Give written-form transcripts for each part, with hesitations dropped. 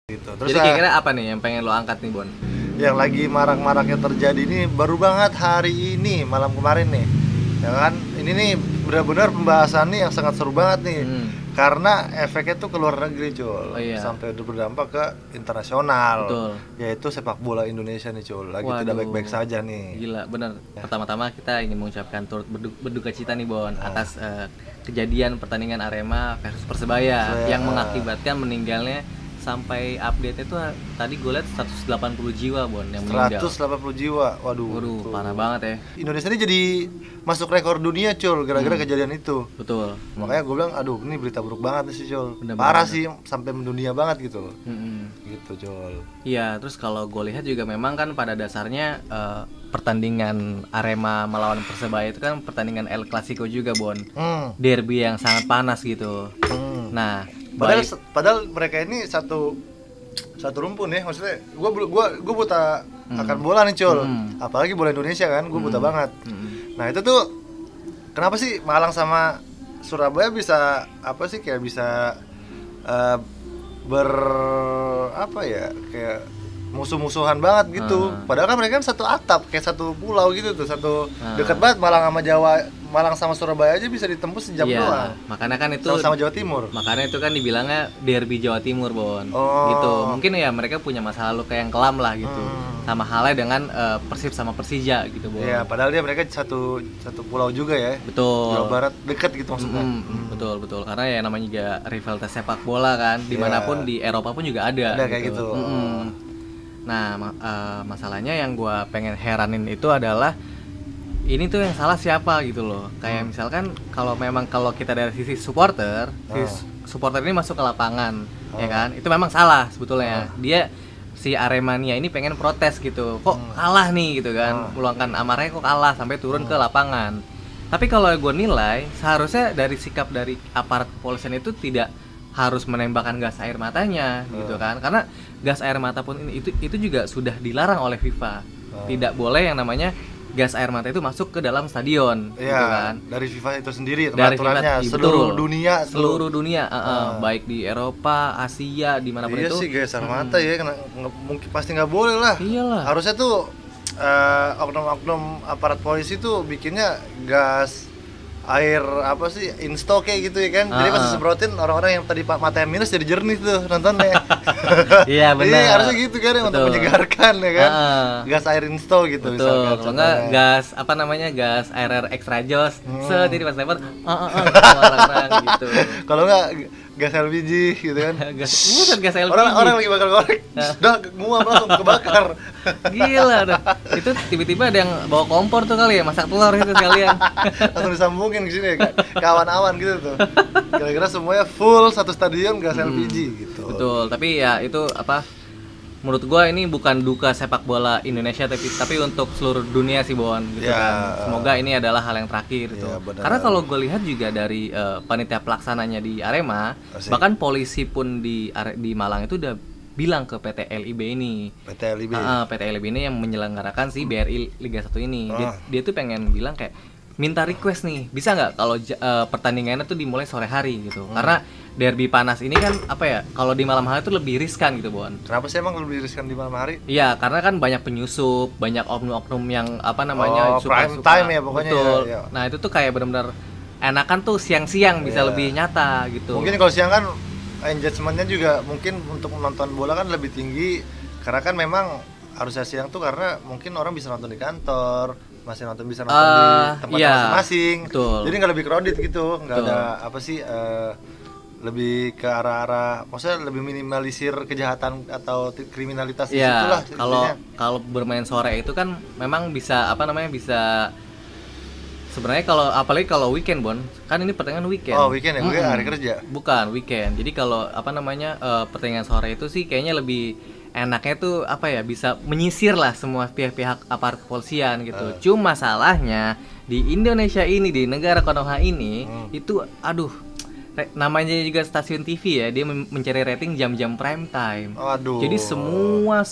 gitu. Terus Jadi kira-kira apa nih yang pengen lo angkat nih, Bon? yang lagi marak-maraknya terjadi ini baru banget hari ini, malam kemarin nih. Ya kan? Ini nih benar-benar pembahasan nih yang sangat seru banget nih. Karena efeknya tuh ke luar negeri, Cul. Oh, iya. Sampai berdampak ke internasional. Betul. Yaitu sepak bola Indonesia nih, Cul. Lagi Waduh, tidak baik-baik saja nih. Gila, bener. Pertama-tama kita ingin mengucapkan turut berduka cita nih, Bon, atas kejadian pertandingan Arema versus Persebaya yang mengakibatkan meninggalnya, sampai update itu tadi gue lihat 180 jiwa, Bon, yang meninggal. 180 jiwa. Waduh, Parah banget ya. Indonesia ini jadi masuk rekor dunia, Cul, gara-gara kejadian itu. Betul. Makanya gue bilang, aduh, ini berita buruk banget nih sih, Cul. Bener-bener. Parah sih, sampai mendunia banget gitu loh. Gitu, Cul. Iya, terus kalau gue lihat juga memang kan pada dasarnya pertandingan Arema melawan Persebaya itu kan pertandingan El Clasico juga, Bon. Derby yang sangat panas gitu. Nah, Padahal mereka ini satu rumpun ya, maksudnya gue buta akan bola nih, Cul. Apalagi bola Indonesia kan, gue buta banget. Nah itu tuh kenapa sih Malang sama Surabaya bisa apa sih kayak bisa kayak musuh-musuhan banget gitu. Padahal kan mereka kan satu atap, kayak satu pulau gitu tuh, satu dekat banget. Malang sama Surabaya aja bisa ditembus sejam doang. Makanya kan itu sama Jawa Timur. Makanya itu kan dibilangnya derby Jawa Timur, Bon. Gitu. Mungkin ya mereka punya masa lalu kayak yang kelam lah gitu. Sama halnya dengan Persib sama Persija gitu, Bon. Iya, padahal mereka satu pulau juga ya. Betul. Jawa Barat dekat gitu maksudnya. Betul. Karena ya namanya juga rivalitas sepak bola kan. Dimanapun di Eropa pun juga ada. Ada kayak gitu. Nah, masalahnya yang gue pengen heranin itu adalah ini tuh yang salah siapa gitu loh. Kayak misalkan kalau kita dari sisi supporter, supporter ini masuk ke lapangan, ya kan? Itu memang salah sebetulnya. Dia si Aremania ini pengen protes gitu. Kok kalah nih gitu kan? Meluangkan amarahnya kok kalah sampai turun ke lapangan. Tapi kalau gue nilai seharusnya dari sikap dari aparat kepolisian itu tidak harus menembakkan gas air matanya gitu kan, karena gas air mata pun itu juga sudah dilarang oleh FIFA. Tidak boleh yang namanya gas air mata itu masuk ke dalam stadion gitu kan. Dari FIFA itu sendiri aturannya seluruh dunia baik di Eropa, Asia, dimanapun itu. Iya sih, gas air mata ya mungkin pasti nggak boleh lah. Iyalah. Harusnya tuh oknum-oknum aparat polisi tuh bikinnya gas air apa sih insto kayak gitu ya kan. Jadi pas disemprotin orang-orang yang tadi matanya minus jadi jernih tuh nontonnya. Iya benar. Jadi harusnya gitu kan ya, untuk menyegarkan ya kan. Gas air insto gitu. Betul. Kalau enggak gas air extra jos. Jadi pas lempar orang-orang gitu. Kalau enggak gas LPG gitu kan. Bukan gas LPG. Orang lagi bakar korek. Dah nguap langsung kebakar. Gila dah. Itu tiba-tiba ada yang bawa kompor tuh kali ya, masak telur itu sekalian. Langsung disambungin ke sini ya, kawan-kawan gitu tuh. Kira-kira semuanya full satu stadion gas LPG gitu. Betul, tapi ya itu menurut gua ini bukan duka sepak bola Indonesia tapi untuk seluruh dunia sih, Bon, gitu kan. Semoga ini adalah hal yang terakhir gitu. Karena kalau gue lihat juga dari panitia pelaksananya di Arema, bahkan polisi pun di Malang itu udah bilang ke PT LIB ini. PT LIB ini yang menyelenggarakan si BRI Liga 1 ini. Dia tuh pengen bilang kayak minta request nih, bisa nggak kalau pertandingannya tuh dimulai sore hari gitu. Karena derby panas ini kan kalau di malam hari itu lebih riskan gitu, Bon. Kenapa sih emang lebih riskan di malam hari? Iya, karena kan banyak penyusup, banyak oknum-oknum yang prime time ya pokoknya. Betul. Ya. Nah itu tuh kayak benar-benar enakan tuh siang-siang bisa lebih nyata gitu. Mungkin kalau siang kan engagement-nya juga mungkin untuk menonton bola kan lebih tinggi, karena kan memang harusnya siang tuh karena mungkin orang bisa nonton di kantor, bisa nonton di tempat masing-masing. Betul. Jadi nggak lebih crowded gitu, nggak ada lebih ke arah-arah, maksudnya lebih minimalisir kejahatan atau kriminalitas di situ lah. Kalau bermain sore itu kan memang bisa bisa sebenarnya apalagi kalau weekend, Bon, kan ini pertandingan weekend. Oh, weekend ya, gue hari kerja. Bukan weekend. Jadi kalau pertandingan sore itu sih kayaknya lebih enaknya tuh bisa menyisir lah semua pihak-pihak aparat kepolisian gitu. Cuma salahnya di Indonesia ini, di negara Konoha ini itu namanya juga stasiun TV ya, dia mencari rating jam-jam prime time. Jadi semua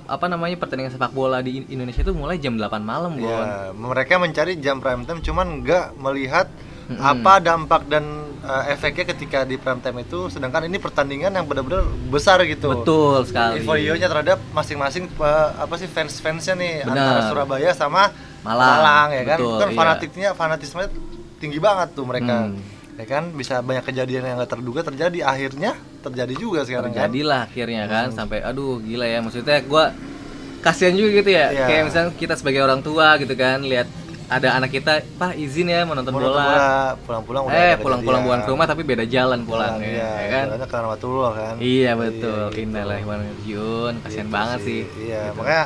pertandingan sepak bola di Indonesia itu mulai jam 8 malam, Bon. Ya, mereka mencari jam prime time cuman nggak melihat apa dampak dan efeknya ketika di prime time itu, sedangkan ini pertandingan yang benar-benar besar gitu. Betul sekali. Euforionya terhadap masing-masing fans-fansnya nih. Bener. Antara Surabaya sama Malang ya kan. betul, Kan iya. fanatismenya tinggi banget tuh mereka. Ya kan, bisa banyak kejadian yang gak terduga terjadi, akhirnya terjadi juga sekarang. Terjadilah akhirnya kan, sampai aduh gila ya, maksudnya gua kasihan juga gitu ya. Iya. Kayak misalnya kita sebagai orang tua gitu kan, lihat ada anak kita, "Pak, izin ya menonton bola." Pulang-pulang udah ada Pulang-pulang bukan ke kejadian. rumah tapi beda jalan pulang Iya, ya kan. jalannya ke Rahmatullah kan. Iya betul. Iya, gitu. Innalillahi wa inna ilaihi raji'un. Kasihan Gitu banget sih. Iya, Gitu. makanya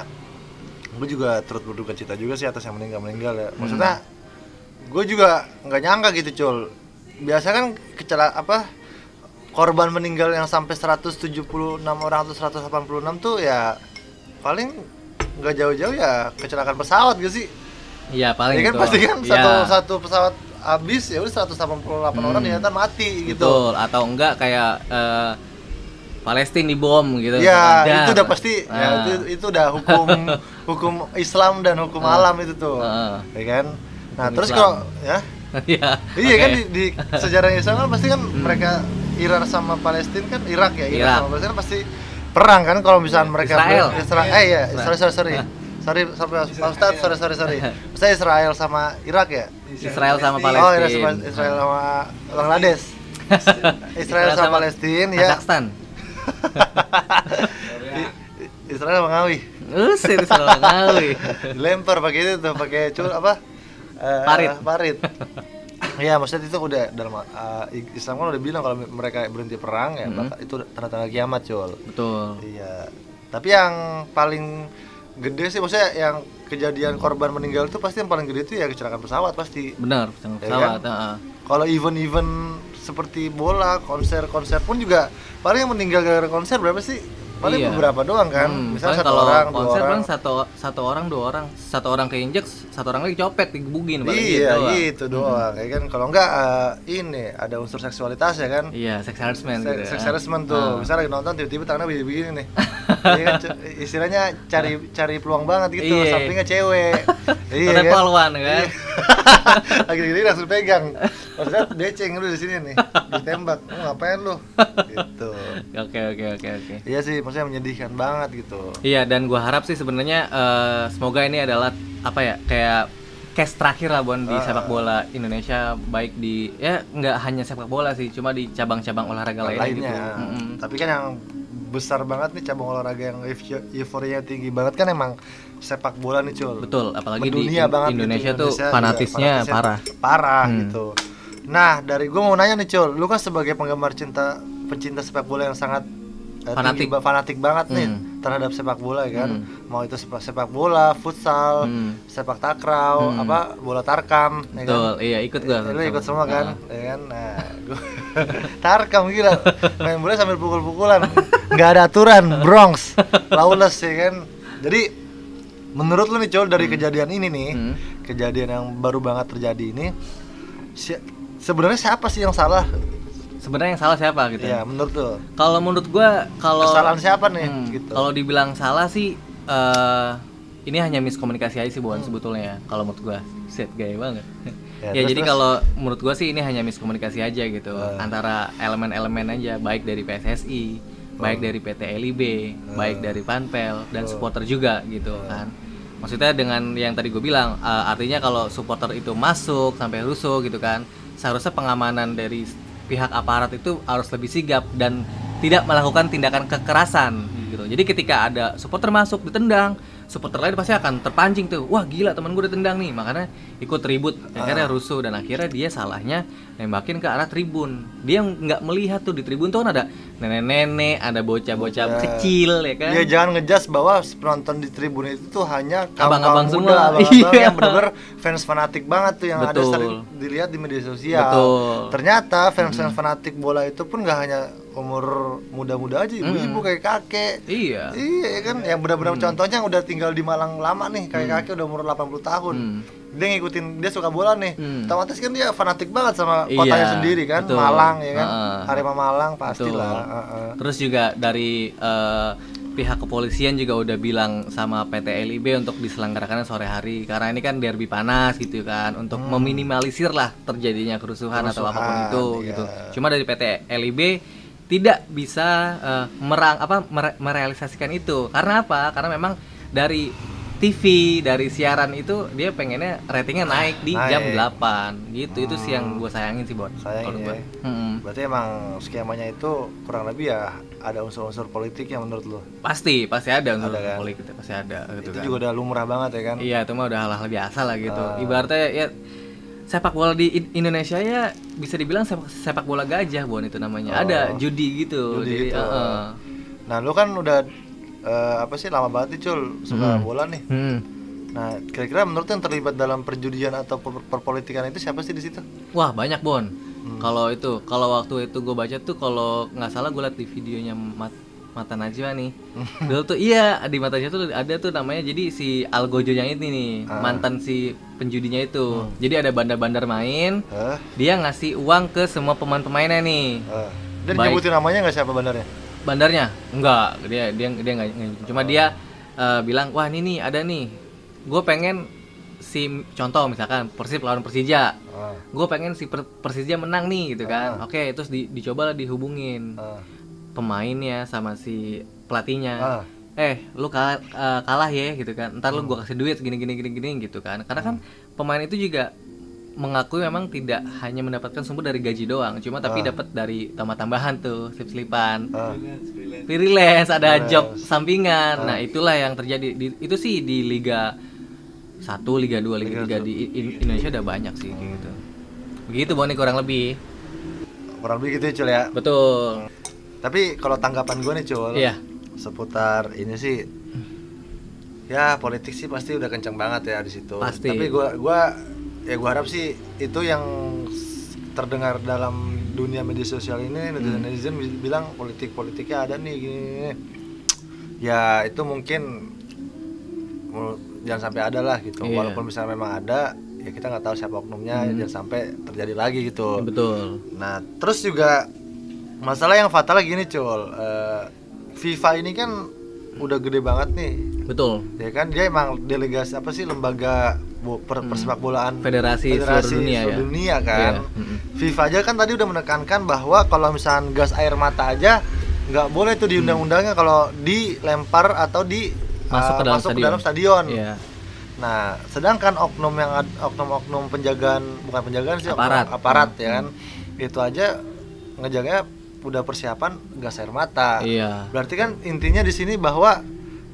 gue juga turut berduka cita juga sih atas yang meninggal ya. Maksudnya gue juga nggak nyangka gitu, Cul. Biasa kan korban meninggal yang sampai 176 orang atau 186 tuh ya paling nggak jauh-jauh ya kecelakaan pesawat gitu sih. Iya paling Ya kan gitu. pasti kan Iya. satu pesawat habis ya udah 188 orang ternyata mati gitu. Betul, atau enggak kayak Palestina dibom gitu. Ya, Dar. itu udah pasti. Ya, itu udah hukum Islam dan hukum alam itu tuh. Ya kan? Nah, Hukum terus Islam. kalau ya Iya. iya Oke. kan di sejarah Islam kan pasti kan mereka Iran sama Palestina kan Irak ya, Irak Irak. sama Palestina pasti perang kan kalau misalnya mereka Israel. sorry saya Israel sama Irak ya. Israel sama Oh, Palestina. Israel sama Bangladesh. Israel sama Palestina ya. Kazakhstan. Israel sama Ngawi. Israel sama Ngawi. Dilempar pakai itu tuh, pakai parit. Iya, maksudnya itu udah dalam Islam kan udah bilang kalau mereka berhenti perang ya itu tanda-tanda kiamat, Cul. Betul. Iya. Tapi yang paling gede sih maksudnya yang kejadian korban meninggal itu pasti yang paling gede itu ya kecelakaan pesawat pasti. Benar, pesawat. Kalau event-event seperti bola, konser-konser pun juga paling yang meninggal gara-gara konser berapa sih? Paling Iya. beberapa doang kan. Paling Misalnya satu kalau orang, dua konser orang. paling satu orang, dua orang, satu orang keinjek, satu orang lagi copet, digebugin paling Iya, doang. gitu doang. Kayak kan kalau enggak ini ada unsur seksualitas ya kan. Iya, sex harassment gitu. Sex harassment tuh. Misalnya lagi nonton tiba-tiba tangannya begini nih. Iya kan istilahnya cari peluang banget gitu, Iya. sampingnya cewek. Ada polwan kan. Lagi gini langsung pegang. Maksudnya deceng lu di sini nih. Ditembak. Lu ngapain lu? Gitu. Oke. Iya sih, maksudnya menyedihkan banget gitu. Iya, dan gua harap sih sebenarnya semoga ini adalah apa ya, kayak case terakhir lah Bon di sepak bola Indonesia, baik di ya nggak hanya sepak bola sih, cuma di cabang-cabang olahraga lainnya gitu. Tapi kan yang besar banget nih cabang olahraga yang euforia tinggi banget kan emang sepak bola nih, Cul. Betul, apalagi di Mendunia banget Indonesia gitu. tuh fanatisnya parah. Gitu. Nah, dari gue mau nanya nih, Cul, lu kan sebagai penggemar pencinta sepak bola yang sangat fanatik banget nih terhadap sepak bola ya kan. Mau itu sepak bola, futsal, sepak takraw, bola tarkam ya kan. Betul, iya ikut gua. Lu ikut semua kan, ya kan. Nah, gua tarkam gila, main bola sambil pukul-pukulan. Enggak ada aturan, Bronx, lawless ya kan. Jadi menurut lu nih, Col, dari kejadian ini nih, kejadian yang baru banget terjadi ini, sebenarnya siapa sih yang salah? Sebenarnya yang salah siapa gitu? Ya, menurut lu. Kalau menurut gua, kesalahan siapa nih? Gitu. Kalau dibilang salah sih, ini hanya miskomunikasi aja sih Bon sebetulnya. Kalau menurut gua, set gaya banget. Ya jadi kalau menurut gua sih ini hanya miskomunikasi aja gitu antara elemen-elemen aja, baik dari PSSI, baik dari PT LIB, baik dari Panpel dan supporter juga gitu kan. Maksudnya dengan yang tadi gue bilang, artinya kalau supporter itu masuk sampai rusuh gitu kan, seharusnya pengamanan dari pihak aparat itu harus lebih sigap dan tidak melakukan tindakan kekerasan gitu. Jadi ketika ada supporter masuk ditendang, supporter lain pasti akan terpancing tuh. Wah gila, teman gue ditendang nih, makanya ikut ribut, akhirnya rusuh dan akhirnya dia salahnya nembakin ke arah tribun. Dia nggak melihat tuh di tribun tuh kan ada nenek-nenek, ada bocah-bocah kecil ya kan. Ya jangan ngejudge bahwa penonton di tribun itu tuh hanya abang-abang muda, semua, abang-abang yang benar-benar fans fanatik banget tuh yang ada Betul. sering dilihat di media sosial. Betul. Ternyata fans-fans fanatik bola itu pun nggak hanya umur muda-muda aja, ibu-ibu kayak kakek. Iya. Iya kan, yang benar-benar contohnya yang udah tinggal di Malang lama nih, kayak kakek udah umur 80 tahun. Dia ngikutin, dia suka bola nih. Otomatis kan dia fanatik banget sama kotanya sendiri kan, Malang ya kan. Arema Malang pastilah. Terus juga dari pihak kepolisian juga udah bilang sama PT LIB untuk diselenggarakan sore hari karena ini kan derby panas gitu kan, untuk meminimalisir lah terjadinya kerusuhan atau apapun itu gitu. Cuma dari PT LIB tidak bisa merealisasikan itu. Karena apa? Karena memang dari TV, dari siaran itu dia pengennya ratingnya naik di jam 8 gitu. Itu sih yang gue sayangin sih, Bon. Sayangin ya. Berarti emang skemanya itu kurang lebih ya ada unsur-unsur politik yang menurut lo? Pasti ada unsur politik, pasti ada gitu. Itu kan juga udah lumrah banget ya kan? Iya, itu mah udah hal-hal biasa lah gitu. Ibaratnya ya sepak bola di Indonesia ya bisa dibilang sepak bola gajah, Bon, itu namanya. Ada judi gitu. Judi gitu. Nah, lu kan udah lama banget nih Cul suka bola nih. Nah, kira-kira menurut yang terlibat dalam perjudian atau perpolitikan itu siapa sih di situ? Wah, banyak, Bon. Kalau waktu itu gue baca tuh, kalau nggak salah gue liat di videonya Mata Najwa nih. Dulu tuh iya di Mata Najwa tuh ada tuh namanya, jadi si Algojo yang ini nih, mantan si penjudinya itu. Jadi ada bandar-bandar main, dia ngasih uang ke semua pemain-pemainnya nih. Dan nyebutin namanya nggak siapa bandarnya? Bandarnya enggak, dia enggak, cuma dia bilang, wah ini nih ada nih, gue pengen si contoh misalkan Persib lawan Persija, gue pengen si Persija menang nih gitu kan. Oke, terus dicoba lah dihubungin pemainnya sama si pelatihnya. Lu kalah ya gitu kan, ntar lu gue kasih duit gini gitu kan. Karena kan pemain itu juga mengakui memang tidak hanya mendapatkan sumber dari gaji doang, cuma tapi dapat dari tambahan tuh, slip-slipan, freelance, ada job sampingan. Nah itulah yang terjadi itu sih di Liga 1, Liga 2, Liga 3 di Indonesia udah banyak sih kayak gitu. Begitu Boni kurang lebih gitu ya Cul ya. Betul. Tapi kalau tanggapan gue nih Cul, seputar ini sih, ya politik sih pasti udah kencang banget ya di situ. Pasti. Tapi gue harap sih itu yang terdengar dalam dunia media sosial ini, netizen bilang politiknya ada nih gini. Ya itu mungkin jangan sampai ada lah gitu. Walaupun misalnya memang ada, ya kita nggak tahu siapa oknumnya, jangan sampai terjadi lagi gitu. Betul. Nah terus juga masalah yang fatal gini Cul, FIFA ini kan udah gede banget nih. Betul. Ya kan dia emang delegasi lembaga persepak bolaan federasi seluruh dunia kan. FIFA aja kan tadi udah menekankan bahwa kalau misalnya gas air mata aja nggak boleh tuh di undang-undangnya kalau dilempar atau masuk ke dalam stadion. Nah, sedangkan oknum penjagaan, bukan penjagaan sih, aparat ya kan, itu aja ngejaganya udah persiapan gas air mata. Berarti kan intinya di sini bahwa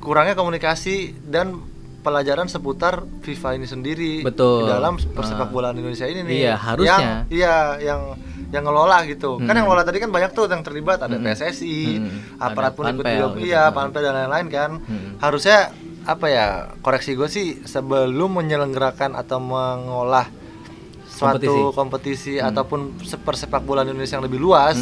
kurangnya komunikasi dan pelajaran seputar FIFA ini sendiri. Betul. Di dalam persepak bolaan Indonesia ini nih. Iya, harusnya. Yang ngelola gitu. Kan yang ngelola tadi kan banyak tuh yang terlibat, ada PSSI, aparat pun ikut juga, Panpel dan lain-lain kan. Harusnya koreksi gue sih, sebelum menyelenggarakan atau mengolah suatu kompetisi ataupun persepak bolaan Indonesia yang lebih luas,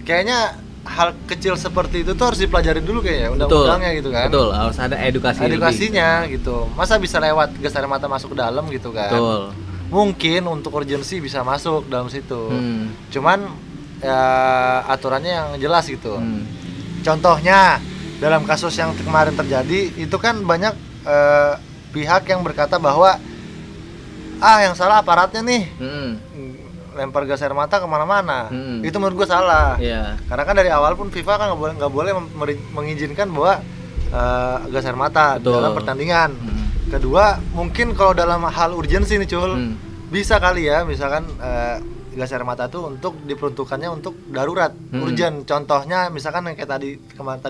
kayaknya hal kecil seperti itu tuh harus dipelajarin dulu kayaknya undang-undangnya gitu kan. Betul, harus ada edukasinya lebih gitu. Masa bisa lewat gas air mata masuk ke dalam gitu kan. Betul. Mungkin untuk urgensi bisa masuk dalam situ. Cuman ya aturannya yang jelas gitu. Contohnya dalam kasus yang kemarin terjadi itu kan banyak pihak yang berkata bahwa yang salah aparatnya nih. Lempar gas air mata kemana-mana, itu menurut gue salah. Karena kan dari awal pun FIFA kan nggak boleh mengizinkan bahwa gas air mata dalam pertandingan. Kedua, mungkin kalau dalam hal urgensi nih Cul, bisa kali ya, misalkan gas air mata tuh untuk diperuntukannya untuk darurat, urgen. Contohnya misalkan yang kayak tadi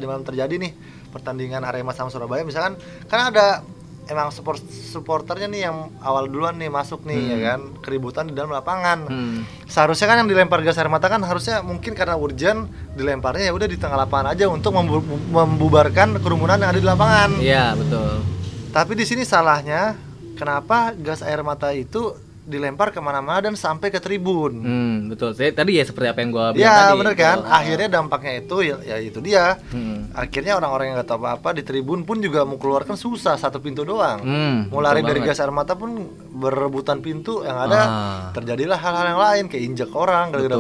malam terjadi nih, pertandingan Arema sama Surabaya misalkan, kan ada emang supporternya nih yang awal duluan nih masuk nih ya kan, keributan di dalam lapangan. Seharusnya kan yang dilempar gas air mata kan harusnya mungkin karena urgen dilemparnya ya udah di tengah lapangan aja untuk membubarkan kerumunan yang ada di lapangan. Iya, betul. Tapi di sini salahnya, kenapa gas air mata itu dilempar kemana-mana dan sampai ke tribun. Betul. Tadi ya seperti apa yang gua bilang tadi. Ya bener kan. Akhirnya dampaknya itu ya itu dia. Akhirnya orang-orang yang nggak tahu apa-apa di tribun pun juga mau keluar kan susah, satu pintu doang. Mau lari dari gas air mata pun berebutan pintu, yang ada terjadilah hal-hal yang lain kayak injak orang gara-gara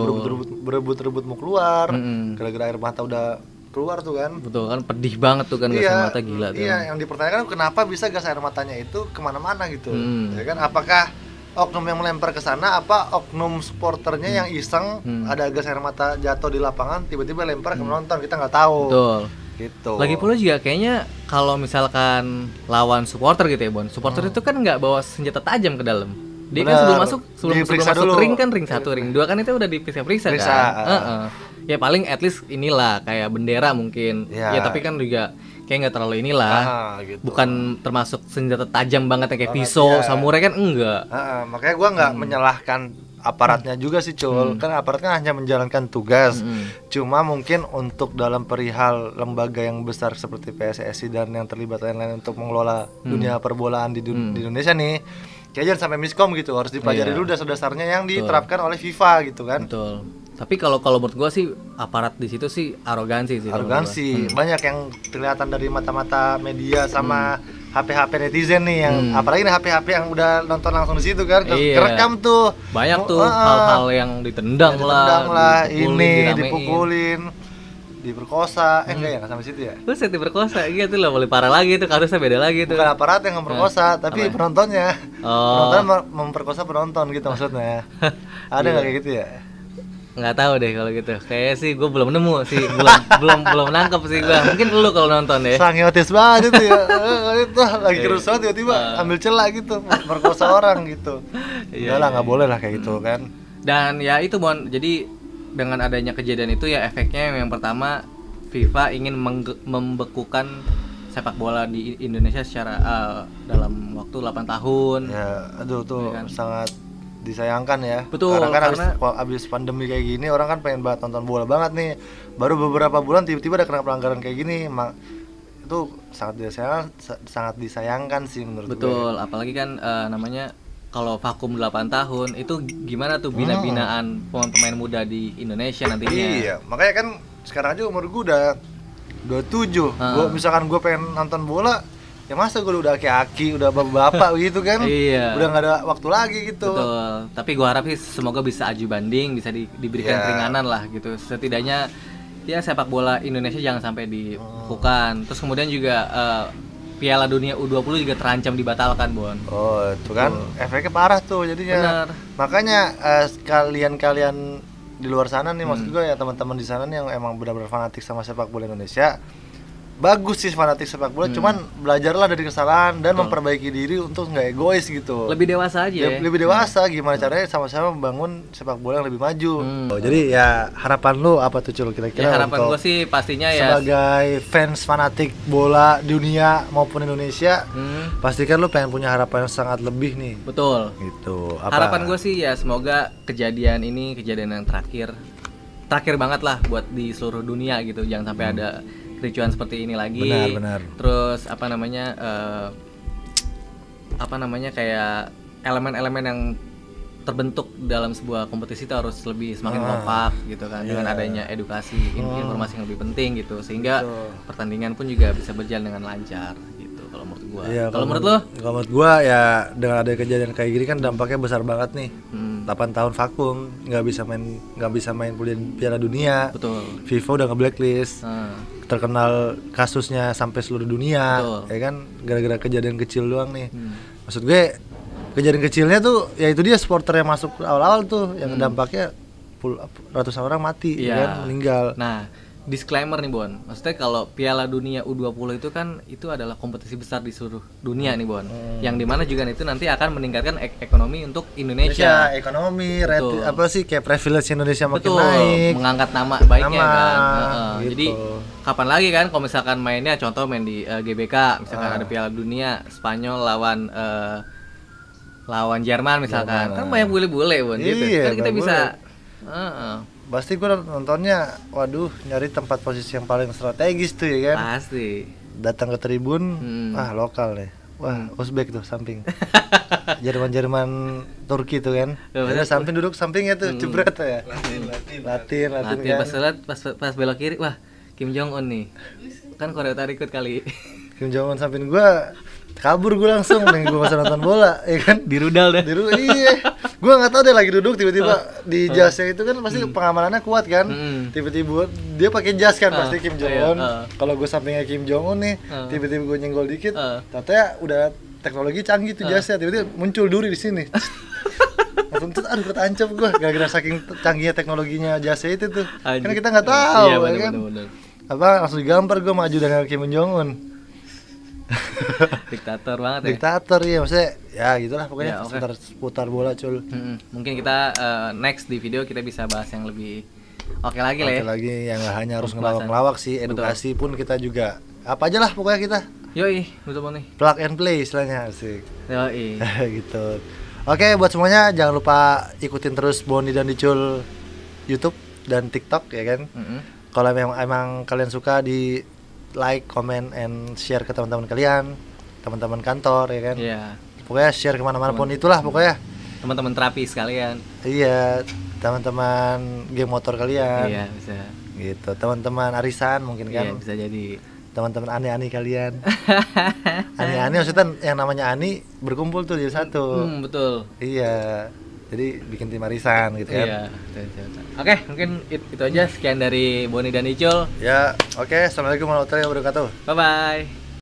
berebut mau keluar, gara-gara air mata udah keluar tuh kan. Betul kan, pedih banget tuh kan gas air mata, gila tuh. Iya, yang dipertanyakan kenapa bisa gas air matanya itu kemana-mana gitu. Ya kan, apakah oknum yang melempar ke sana, apa oknum supporternya yang iseng ada gas air mata jatuh di lapangan tiba-tiba lempar ke penonton, kita nggak tahu. Betul. Gitu. Lagi pula juga kayaknya kalau misalkan lawan supporter gitu ya Bon, supporter itu kan nggak bawa senjata tajam ke dalam. Dia kan sebelum masuk ring kan ring 1, ring 2 kan itu udah diperiksa kan. Ya paling at least inilah kayak bendera mungkin. Ya tapi kan juga kayak nggak terlalu inilah. Gitu. Bukan termasuk senjata tajam banget kayak pisau, samurai kan enggak. Makanya gua nggak menyalahkan aparatnya juga sih Cul, kan aparat kan hanya menjalankan tugas. Cuma mungkin untuk dalam perihal lembaga yang besar seperti PSSI dan yang terlibat lain-lain untuk mengelola dunia perbolaan di Indonesia nih, kayak jangan sampai miskom gitu, harus dipelajari dulu dasar-dasarnya yang diterapkan oleh FIFA gitu kan. Betul. Tapi kalau menurut gua sih aparat di situ sih arogansi sih. Banyak yang kelihatan dari mata-mata media sama HP-HP netizen nih yang apalagi nih HP-HP yang udah nonton langsung di situ kan, kerekam tuh. Banyak tuh hal-hal yang ditendang lah, dipukulin, diperkosa. Enggak ya, nggak sampai situ ya. Terus diperkosa gitu loh, boleh parah lagi tuh, kasusnya beda lagi tuh. Bukan aparat yang memperkosa, tapi penontonnya. Penonton memperkosa penonton gitu maksudnya. Ada nggak kayak gitu ya? Nggak tahu deh kalau gitu. Kayaknya sih gue belum nemu sih, belum nangkep sih gue. Mungkin lu kalau nonton deh. Sangiotis banget itu ya. Itu lagi kerusuhan tiba-tiba ambil celah gitu, merkosa orang gitu. Udah lah, nggak boleh lah kayak gitu kan. Dan ya itu Bon, jadi dengan adanya kejadian itu ya efeknya yang pertama FIFA ingin membekukan sepak bola di Indonesia secara dalam waktu 8 tahun. Ya, aduh tuh ya kan? Sangat disayangkan ya. Betul, karena abis pandemi kayak gini orang kan pengen banget nonton bola banget nih. Baru beberapa bulan tiba-tiba ada kena pelanggaran kayak gini, itu sangat disayangkan sih menurut gue. Betul, apalagi kan namanya kalau vakum 8 tahun itu gimana tuh bina-binaan pemain-pemain muda di Indonesia nantinya. Iya, makanya kan sekarang aja umur gue udah 27. Misalkan gue pengen nonton bola, ya masa gue udah aki-aki, udah bapak-bapak gitu kan. Udah gak ada waktu lagi gitu. Betul, tapi gue harap sih semoga bisa aju banding, bisa diberikan keringanan lah gitu. Setidaknya ya sepak bola Indonesia jangan sampai dibukukan. Terus kemudian juga Piala Dunia U20 juga terancam dibatalkan, Bon. Oh, itu kan efeknya parah tuh jadinya. Benar. Makanya kalian di luar sana nih, maksud gue ya teman-teman di sana nih yang emang benar-benar fanatik sama sepak bola Indonesia. Bagus sih fanatik sepak bola, cuman belajarlah dari kesalahan dan memperbaiki diri untuk nggak egois gitu. Lebih dewasa aja. Lebih dewasa, gimana caranya sama-sama membangun sepak bola yang lebih maju. Jadi ya harapan lu apa tuh Cul kira-kira? Ya, harapan gue sih pastinya ya sebagai fans fanatik bola dunia maupun Indonesia, pastikan lu pengen punya harapan yang sangat lebih nih. Betul. Gitu. Harapan gue sih ya semoga kejadian yang terakhir banget lah buat di seluruh dunia gitu. Jangan sampai ada kericuan seperti ini lagi. Benar. Terus apa namanya kayak elemen-elemen yang terbentuk dalam sebuah kompetisi itu harus semakin kompak gitu kan, dengan adanya edukasi informasi yang lebih penting gitu, sehingga pertandingan pun juga bisa berjalan dengan lancar gitu kalau menurut gua. Kalau menurut lo? Kalau menurut gua ya dengan ada kejadian kayak gini kan dampaknya besar banget nih. 8 tahun vakum, nggak bisa main Piala Dunia. Betul. FIFA udah nge-blacklist. Terkenal kasusnya sampai seluruh dunia. Ya kan gara-gara kejadian kecil doang nih. Maksud gue kejadian kecilnya tuh ya itu dia supporter yang masuk awal-awal tuh yang dampaknya ratusan orang mati kan, meninggal. Nah, disclaimer nih Bon, maksudnya kalau Piala Dunia U20 itu kan itu adalah kompetisi besar di seluruh dunia nih Bon, yang dimana juga itu nanti akan meningkatkan ekonomi untuk Indonesia. Ekonomi, kayak privilege Indonesia makin naik, mengangkat nama baiknya kan. Gitu. Jadi kapan lagi kan kalau misalkan mainnya contoh main di GBK, misalkan ada Piala Dunia Spanyol lawan Jerman misalkan, kan banyak bule-bule Bon gitu. Kan kita bisa pasti gue nontonnya, waduh nyari tempat posisi yang paling strategis tuh ya kan. Pasti. Datang ke tribun, lokal deh. Wah, Uzbek tuh samping. Jerman Turki tuh kan. Ada samping duduk sampingnya tuh, jebret ya. Latin kan. Pas belok kiri, wah Kim Jong Un nih. Kan Korea Utara ikut kali. Kim Jong Un samping gua kabur gue langsung, gue gak usah nonton bola, ya kan? Di rudal deh. Iya, gue nggak tahu dia lagi duduk tiba-tiba di jasnya itu kan pasti pengamalannya kuat kan, tiba-tiba dia pakai jas kan pasti Kim Jong Un. Kalau gue sampingnya Kim Jong Un nih, tiba-tiba gue nyenggol dikit, ternyata udah teknologi canggih tuh jasnya, tiba-tiba muncul duri di sini. Langsung tuh, aduh ketancap gue, gara-gara saking canggihnya teknologinya jasnya itu tuh, karena kita nggak tahu, iya, ya kan? Apa langsung digampar gue maju dengan Kim Jong Un. Diktator banget ya. Diktator ya, maksudnya ya gitulah pokoknya Ya, okay. seputar bola Cul. Mungkin kita next di video kita bisa bahas yang lebih oke lagi lah ya. Oke lagi yang nggak hanya harus ngelawak-ngelawak sih, edukasi pun kita juga apa aja lah pokoknya kita. Yoi, betul nih. Plug and play istilahnya asik. Yoi. Gitu. Oke, buat semuanya jangan lupa ikutin terus Boni dan Dicul YouTube dan TikTok ya kan. Kalau emang kalian suka di like, comment, and share ke teman-teman kalian, teman-teman kantor ya kan. Iya. Pokoknya share kemana-mana pun itulah pokoknya. Teman-teman terapi sekalian. Iya, teman-teman geng motor kalian. Iya, bisa. Gitu, teman-teman arisan mungkin kan. Iya, bisa jadi. Teman-teman ani-ani kalian. Ani-ani maksudnya yang namanya ani berkumpul tuh jadi satu. Betul. Iya. Jadi bikin tim arisan gitu kan. Iya. Oke, mungkin itu aja sekian dari Boni dan Icul. Ya, oke. Assalamualaikum warahmatullahi wabarakatuh. Bye bye.